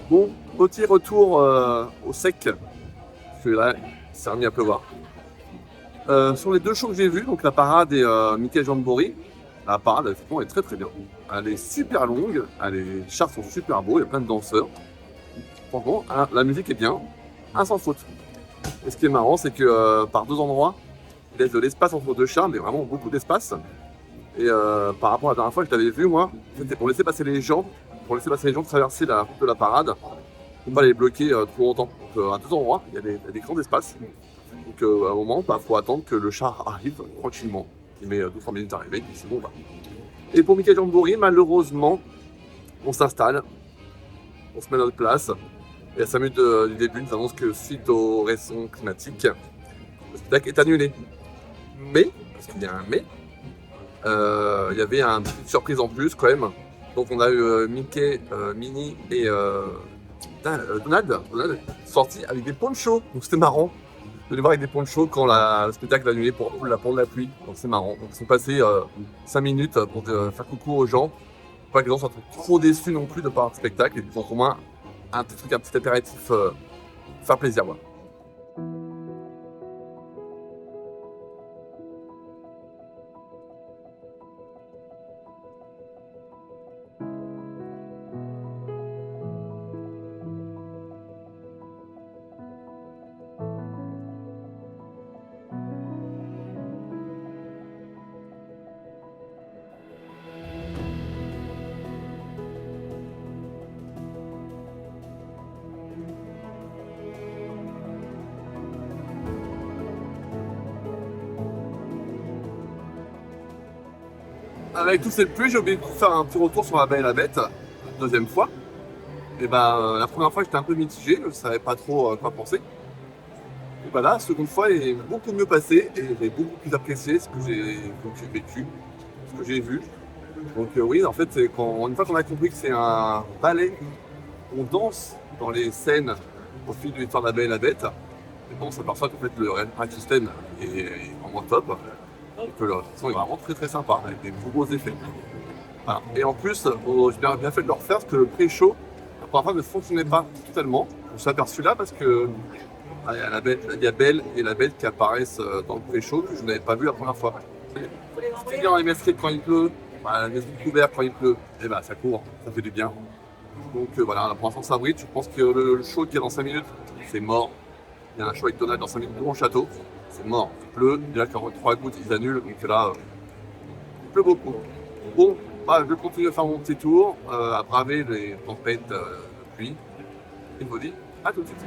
Bon, petit retour au sec, parce que là, c'est remis à pleuvoir. Sur les deux shows que j'ai vus, donc la parade et Mickey Jamboree, la parade, effectivement, est très bien. Elle est super longue, les chars sont super beaux, il y a plein de danseurs. Franchement, la musique est bien, sans faute. Et ce qui est marrant, c'est que par deux endroits, il laisse de l'espace entre deux chars, mais vraiment beaucoup d'espace. Et par rapport à la dernière fois que je t'avais vu, moi, c'était pour laisser passer les gens, traverser la route de la parade, pour pas les bloquer trop longtemps. Donc à deux endroits, il y a des grands espaces. Donc à un moment, faut attendre que le char arrive tranquillement. Il met 2-3 minutes à arriver, c'est bon. Et pour Mickey Jamboree, malheureusement, on s'installe, on se met à notre place. Et à 5 minutes du début, nous annonce que suite aux raisons climatiques, le spectacle est annulé. Mais, parce qu'il y a un mais, il y avait une petite surprise en plus quand même. Donc on a eu Mickey, Minnie et Donald sortis avec des ponchos. Donc c'était marrant de les voir avec des ponchos quand le spectacle est annulé pour la pluie. Donc c'est marrant. Donc ils sont passés 5 minutes pour faire coucou aux gens. Pas que les gens soient trop déçus non plus de par le spectacle. Et puis au moins un petit apéritif faire plaisir. Voilà. avec toutes ces pluies, j'ai oublié de faire un petit retour sur La Belle et la Bête, deuxième fois. Et la première fois, j'étais un peu mitigé, je ne savais pas trop quoi penser. Et la seconde fois, il est beaucoup mieux passé et j'ai beaucoup plus apprécié ce que j'ai vécu, ce que j'ai vu. Donc oui, en fait, c'est une fois qu'on a compris que c'est un ballet, on danse dans les scènes au fil de l'histoire de La Belle et la Bête. Et on s'aperçoit qu'en fait, le Real System est vraiment top. Et que le son est vraiment très très sympa, avec des gros effets. Voilà. Et en plus, j'ai bien fait de le refaire parce que le pré-show, la première fois, ne fonctionnait pas totalement. Je me suis aperçu là parce que il y a Belle et la Bête qui apparaissent dans le pré-show que je n'avais pas vu la première fois. C'est bien en MSK quand il pleut, la maison couverte quand il pleut, et ça court, ça fait du bien. Donc voilà, pour l'instant ça brille, je pense que le show qui est dans 5 minutes, c'est mort. Il y a un show avec Donald dans 5 minutes devant le château, c'est mort. Il pleut, déjà quand 3 gouttes ils annulent, donc là, il pleut beaucoup. Bon, je vais continuer à faire mon petit tour, à braver les tempêtes de pluie. Et je vous dis à tout de suite.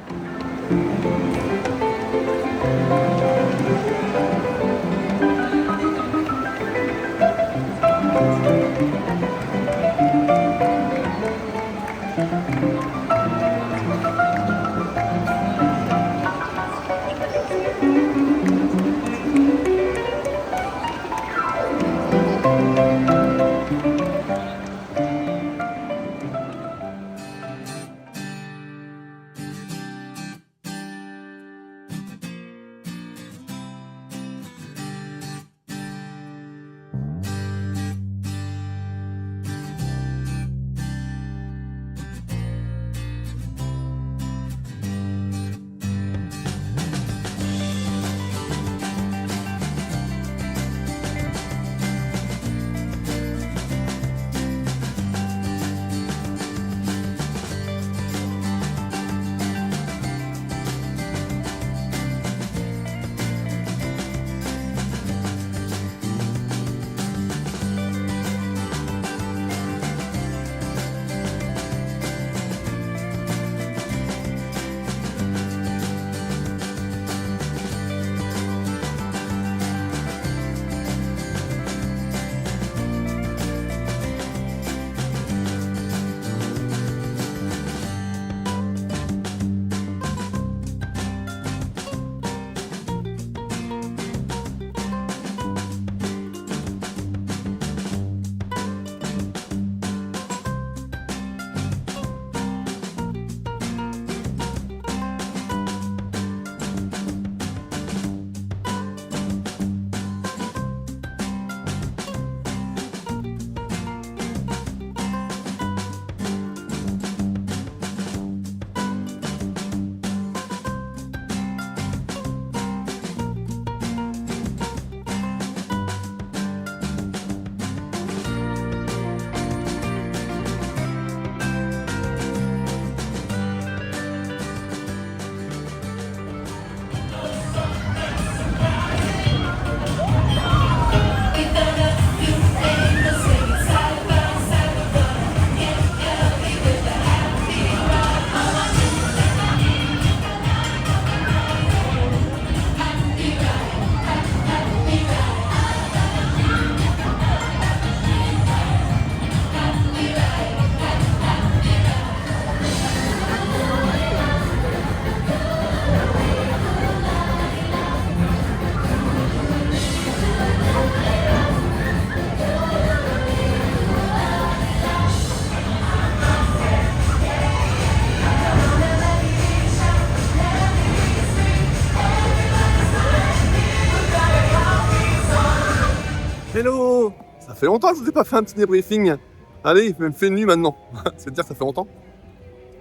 Hello! Ça fait longtemps que je vous ai pas fait un petit débriefing. Allez, il me fait nuit maintenant. C'est dire que ça fait longtemps.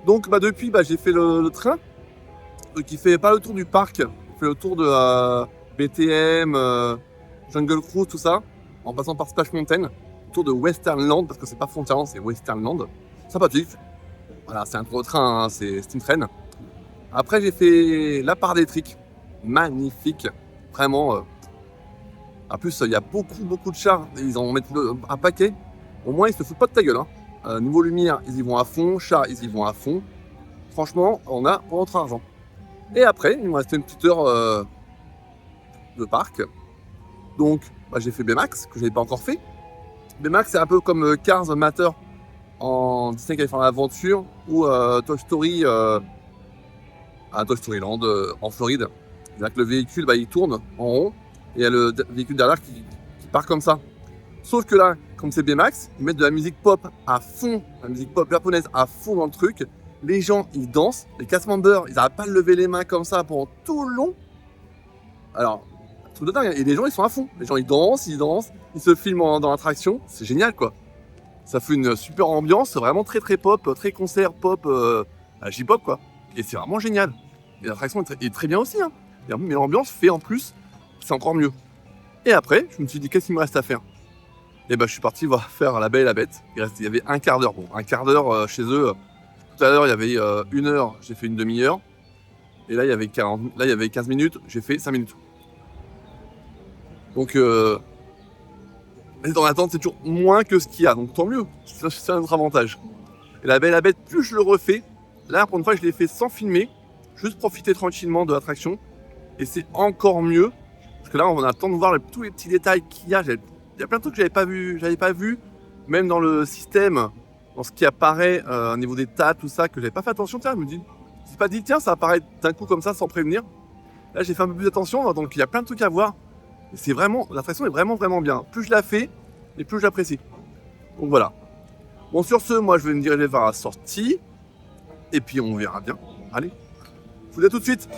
Donc depuis, j'ai fait le train. Donc il fait pas le tour du parc. Il fait le tour de BTM, Jungle Cruise, tout ça. En passant par Splash Mountain. Le tour de Westernland, parce que c'est pas Frontierland, c'est Westernland. Sympathique. Voilà, c'est un gros train, hein, c'est une train. Après, j'ai fait la part d'électrique. Magnifique. Vraiment. En plus, il y a beaucoup de chars. Ils en mettent un paquet. Au moins, ils se foutent pas de ta gueule. Hein. Niveau lumière, ils y vont à fond. Chars, ils y vont à fond. Franchement, on a pour notre argent. Et après, il me restait une petite heure de parc. Donc, j'ai fait Baymax, que je n'avais pas encore fait. Baymax, c'est un peu comme Cars Matter en Disney California Adventure ou Toy Story à Toy Story Land en Floride. C'est-à-dire que le véhicule, il tourne en rond et il y a le véhicule derrière qui part comme ça. Sauf que là, comme c'est Baymax, ils mettent de la musique pop à fond, la musique pop japonaise à fond dans le truc. Les gens, ils dansent. Les cast members, ils n'arrêtent pas de lever les mains comme ça pendant tout le long. Alors, truc de dingue. Et les gens, ils sont à fond. Les gens, ils dansent, ils se filment dans l'attraction. C'est génial, quoi. Ça fait une super ambiance, vraiment très très pop, très concert pop, J-pop, quoi. Et c'est vraiment génial. Et l'attraction est très bien aussi, hein. Mais l'ambiance fait en plus, c'est encore mieux. Et après, je me suis dit, qu'est-ce qu'il me reste à faire? Et ben, je suis parti voir faire La Belle et la Bête. Il y avait un quart d'heure. Bon, un quart d'heure chez eux. Tout à l'heure, il y avait 1 heure, j'ai fait une demi-heure. Et là, il y avait 15 minutes, j'ai fait 5 minutes. Donc, dans l'attente, c'est toujours moins que ce qu'il y a. Donc, tant mieux. C'est un autre avantage. Et La Belle et la Bête, plus je le refais, là, pour une fois, je l'ai fait sans filmer. Juste profiter tranquillement de l'attraction. Et c'est encore mieux. Parce que là, on a le temps de voir tous les petits détails qu'il y a. Il y a plein de trucs que j'avais pas vu, même dans le système, dans ce qui apparaît au niveau des tas, tout ça, que j'avais pas fait attention. Tiens, je me dis, c'est pas dit, tiens, ça apparaît d'un coup comme ça, sans prévenir. Là, j'ai fait un peu plus attention, donc il y a plein de trucs à voir. Et c'est vraiment, l'attraction est vraiment, vraiment bien. Plus je la fais, et plus je l'apprécie. Donc voilà. Bon, sur ce, moi, je vais me diriger vers la sortie, et puis on verra bien. Allez, je vous dis à tout de suite.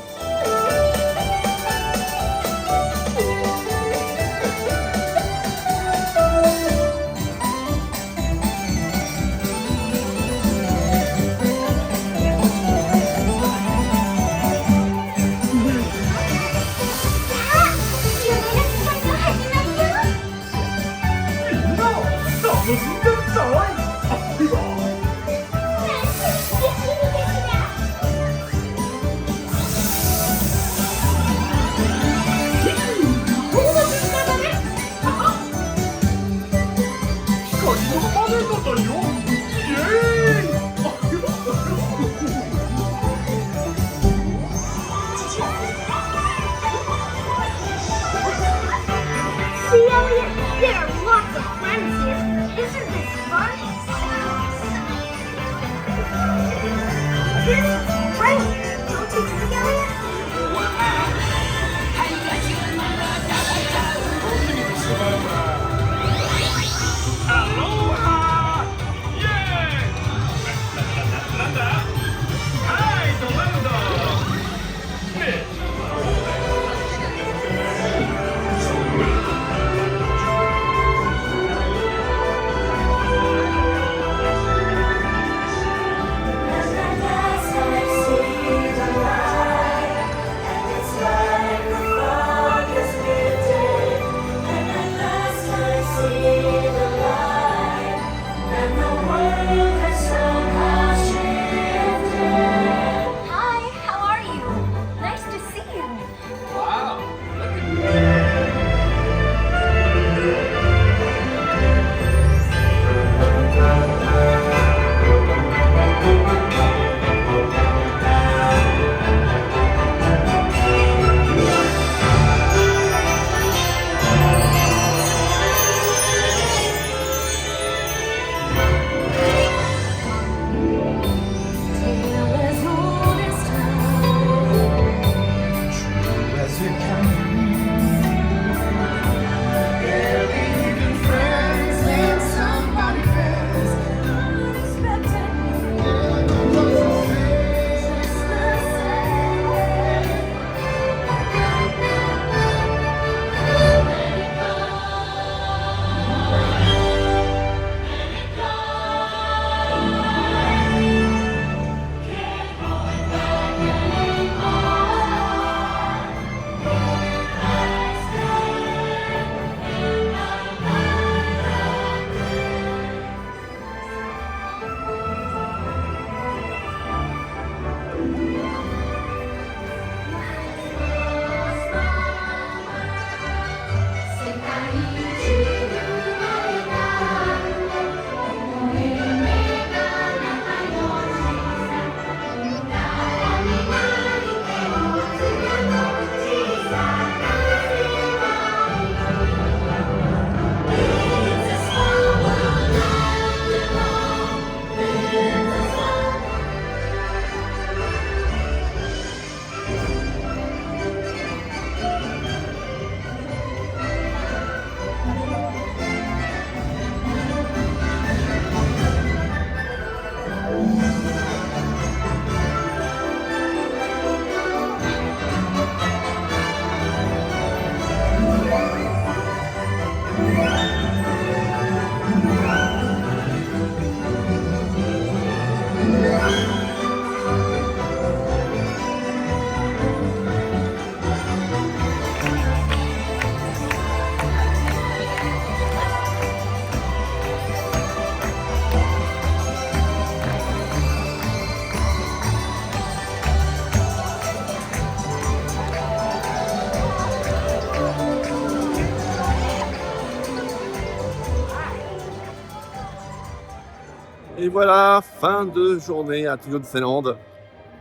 voilà, fin de journée à Tokyo Disneyland.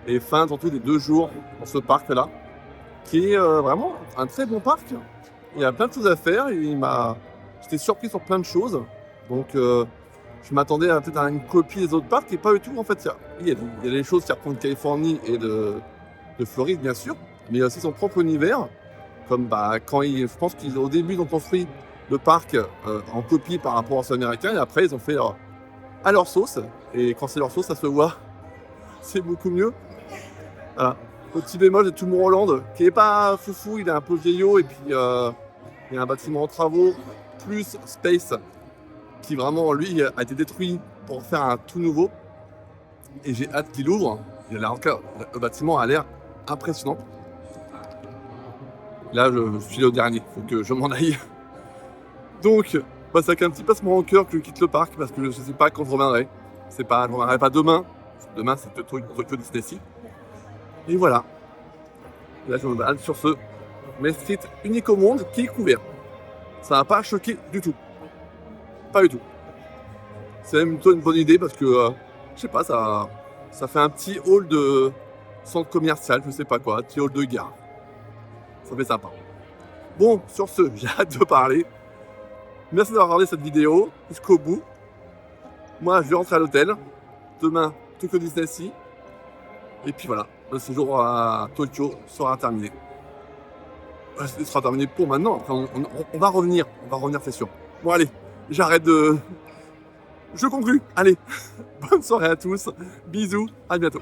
Et fin surtout des 2 jours dans ce parc-là, qui est vraiment un très bon parc. Il y a plein de choses à faire. J'étais surpris sur plein de choses. Donc je m'attendais peut-être à une copie des autres parcs, et pas du tout. En fait, il y a des choses qui reprennent de Californie et de Floride, bien sûr, mais il y a aussi son propre univers. Comme je pense qu'au début, ils ont construit le parc en copie par rapport aux Américains, et après, ils ont fait à leur sauce. Et quand c'est leur sauce, ça se voit. C'est beaucoup mieux. Voilà. Petit bémol de Tomorrowland, qui est pas foufou, il est un peu vieillot, et puis il y a un bâtiment en travaux, plus Space, qui vraiment, lui, a été détruit pour faire un tout nouveau. Et j'ai hâte qu'il ouvre. Le bâtiment a l'air impressionnant. Là, je suis au dernier, faut que je m'en aille. Donc, c'est avec un petit passement au cœur que je quitte le parc, parce que je sais pas quand je reviendrai. Je ne reviendrai pas demain. Demain, c'est Tokyo Disney. Et voilà. Là, je me balade sur ce Main Street unique au monde qui est couvert. Ça n'a pas choqué du tout. Pas du tout. C'est même plutôt une bonne idée parce que, je sais pas, ça fait un petit hall de centre commercial, je sais pas quoi, un petit hall de gare. Ça fait sympa. Bon, sur ce, j'ai hâte de parler. Merci d'avoir regardé cette vidéo jusqu'au bout. Moi, je vais rentrer à l'hôtel. Demain, Tokyo Disney Sea. Et puis voilà, le séjour à Tokyo sera terminé. Ce sera terminé pour maintenant. Après, on va revenir. C'est sûr. Bon, allez, j'arrête de... Je conclue. Allez, bonne soirée à tous. Bisous, à bientôt.